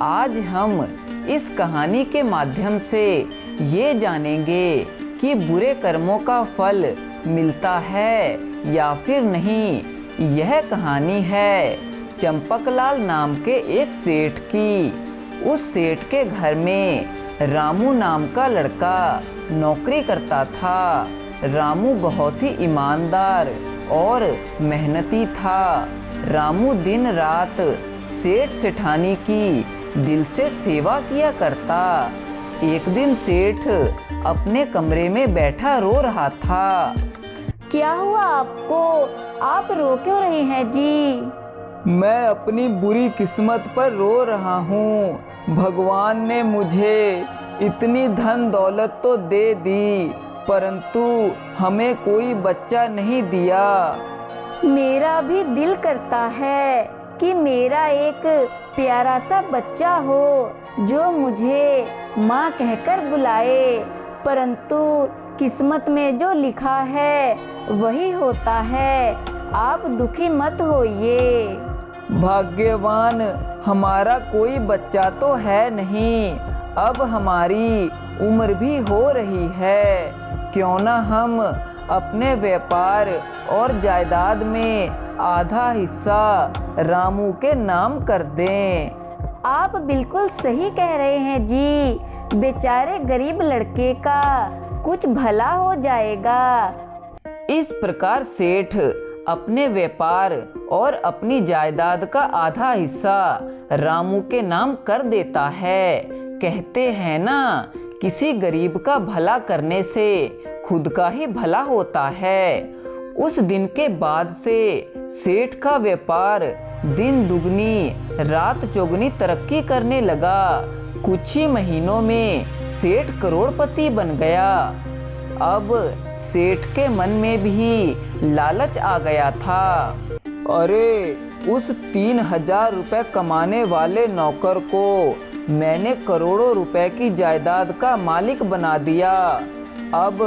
आज हम इस कहानी के माध्यम से ये जानेंगे कि बुरे कर्मों का फल मिलता है या फिर नहीं। यह कहानी है चंपकलाल नाम के एक सेठ की। उस सेठ के घर में रामू नाम का लड़का नौकरी करता था। रामू बहुत ही ईमानदार और मेहनती था। रामू दिन रात सेठ सेठानी की दिल से सेवा किया करता। एक दिन सेठ अपने कमरे में बैठा रो रहा था। क्या हुआ आपको? आप रो क्यों रहे हैं जी? मैं अपनी बुरी किस्मत पर रो रहा हूँ। भगवान ने मुझे इतनी धन दौलत तो दे दी, परंतु हमें कोई बच्चा नहीं दिया। मेरा भी दिल करता है कि मेरा एक प्यारा सा बच्चा हो जो मुझे माँ कहकर बुलाए, परंतु किस्मत में जो लिखा है वही होता है। आप दुखी मत होइए। भाग्यवान, हमारा कोई बच्चा तो है नहीं। अब हमारी उम्र भी हो रही है, क्यों ना हम अपने व्यापार और जायदाद में आधा हिस्सा रामू के नाम कर दें। आप बिल्कुल सही कह रहे हैं जी। बेचारे गरीब लड़के का कुछ भला हो जाएगा। इस प्रकार सेठ अपने व्यापार और अपनी जायदाद का आधा हिस्सा रामू के नाम कर देता है। कहते हैं ना, किसी गरीब का भला करने से खुद का ही भला होता है। उस दिन के बाद से सेठ का व्यापार दिन दुगनी रात चौगुनी तरक्की करने लगा। कुछ ही महीनों में सेठ करोड़पति बन गया। अब सेठ के मन में भी लालच आ गया था। अरे, उस 3,000 रुपए कमाने वाले नौकर को मैंने करोड़ों रुपए की जायदाद का मालिक बना दिया। अब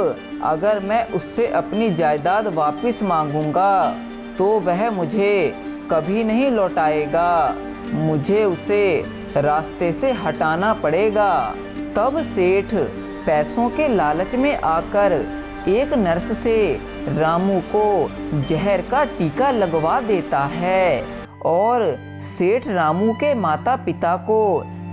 अगर मैं उससे अपनी जायदाद वापस मांगूंगा तो वह मुझे कभी नहीं लौटाएगा। मुझे उसे रास्ते से हटाना पड़ेगा। तब सेठ पैसों के लालच में आकर एक नर्स से रामू को जहर का टीका लगवा देता है और सेठ रामू के माता पिता को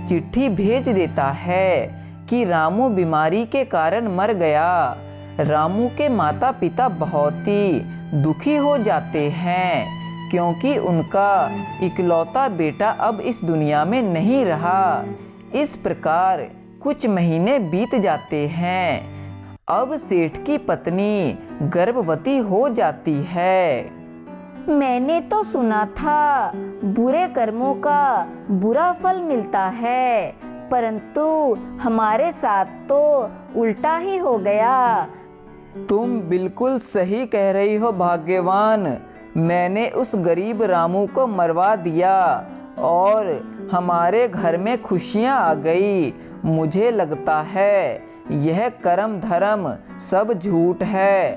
चिट्ठी भेज देता है कि रामू बीमारी के कारण मर गया। रामू के माता पिता बहुत ही दुखी हो जाते हैं, क्योंकि उनका इकलौता बेटा अब इस दुनिया में नहीं रहा। इस प्रकार कुछ महीने बीत जाते हैं। अब सेठ की पत्नी गर्भवती हो जाती है। मैंने तो सुना था बुरे कर्मों का बुरा फल मिलता है, परंतु हमारे साथ तो उल्टा ही हो गया। तुम बिल्कुल सही कह रही हो भाग्यवान। मैंने उस गरीब रामू को मरवा दिया और हमारे घर में खुशियां आ गई। मुझे लगता है यह कर्म धर्म सब झूठ है।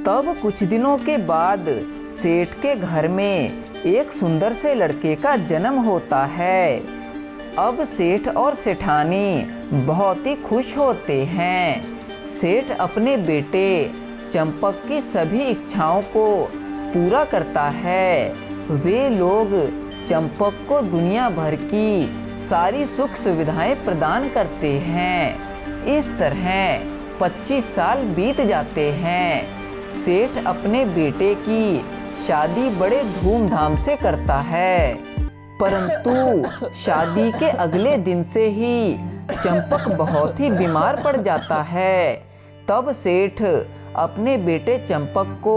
तब कुछ दिनों के बाद सेठ के घर में एक सुंदर से लड़के का जन्म होता है। अब सेठ और सेठानी बहुत ही खुश होते हैं। सेठ अपने बेटे चंपक की सभी इच्छाओं को पूरा करता है। वे लोग चंपक को दुनिया भर की सारी सुख सुविधाएं प्रदान करते हैं। इस तरह 25 साल बीत जाते हैं। सेठ अपने बेटे की शादी बड़े धूमधाम से करता है, परंतु शादी के अगले दिन से ही चंपक बहुत ही बीमार पड़ जाता है। तब सेठ अपने बेटे चंपक को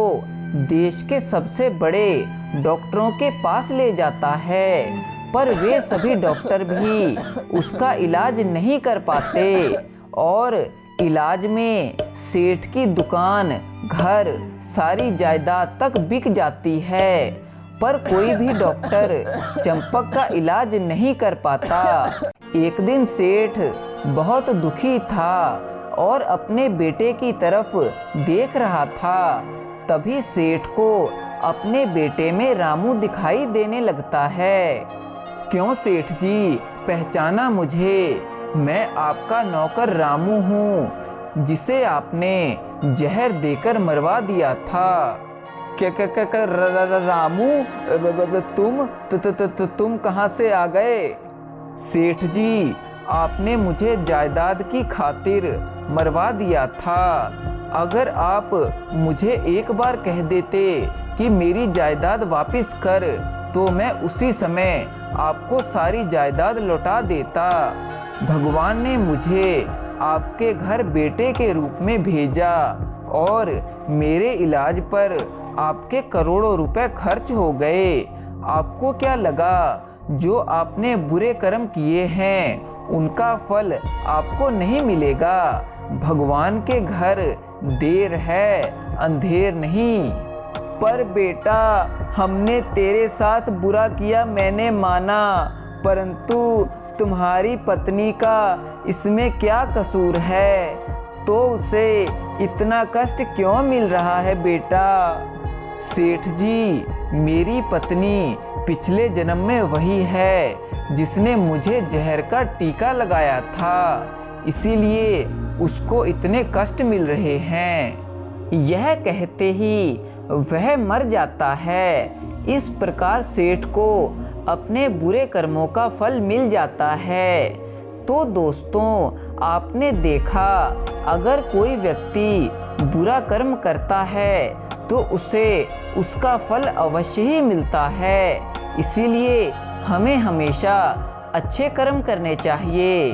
देश के सबसे बड़े डॉक्टरों के पास ले जाता है, पर वे सभी डॉक्टर भी उसका इलाज नहीं कर पाते और इलाज में सेठ की दुकान, घर, सारी जायदाद तक बिक जाती है, पर कोई भी डॉक्टर चंपक का इलाज नहीं कर पाता। एक दिन सेठ बहुत दुखी था और अपने बेटे की तरफ देख रहा था। तभी सेठ को अपने बेटे में रामू दिखाई देने लगता है। क्यों सेठ जी, पहचाना मुझे? मैं आपका नौकर रामू हूँ, जिसे आपने जहर देकर मरवा दिया था। क्या रामू, तुम कहाँ से आ गए? सेठ जी, आपने मुझे जायदाद की खातिर मरवा दिया था। अगर आप मुझे एक बार कह देते कि मेरी जायदाद वापस कर, तो मैं उसी समय आपको सारी जायदाद लौटा देता। भगवान ने मुझे आपके घर बेटे के रूप में भेजा और मेरे इलाज पर आपके करोड़ों रुपए खर्च हो गए। आपको क्या लगा जो आपने बुरे कर्म किए हैं उनका फल आपको नहीं मिलेगा? भगवान के घर देर है, अंधेर नहीं। पर बेटा, हमने तेरे साथ बुरा किया, मैंने माना, परंतु तुम्हारी पत्नी का इसमें क्या कसूर है? तो उसे इतना कष्ट क्यों मिल रहा है बेटा? सेठ जी, मेरी पत्नी पिछले जन्म में वही है जिसने मुझे जहर का टीका लगाया था, इसीलिए उसको इतने कष्ट मिल रहे हैं। यह कहते ही वह मर जाता है। इस प्रकार सेठ को अपने बुरे कर्मों का फल मिल जाता है। तो दोस्तों, आपने देखा, अगर कोई व्यक्ति बुरा कर्म करता है तो उसे उसका फल अवश्य ही मिलता है। इसीलिए हमें हमेशा अच्छे कर्म करने चाहिए।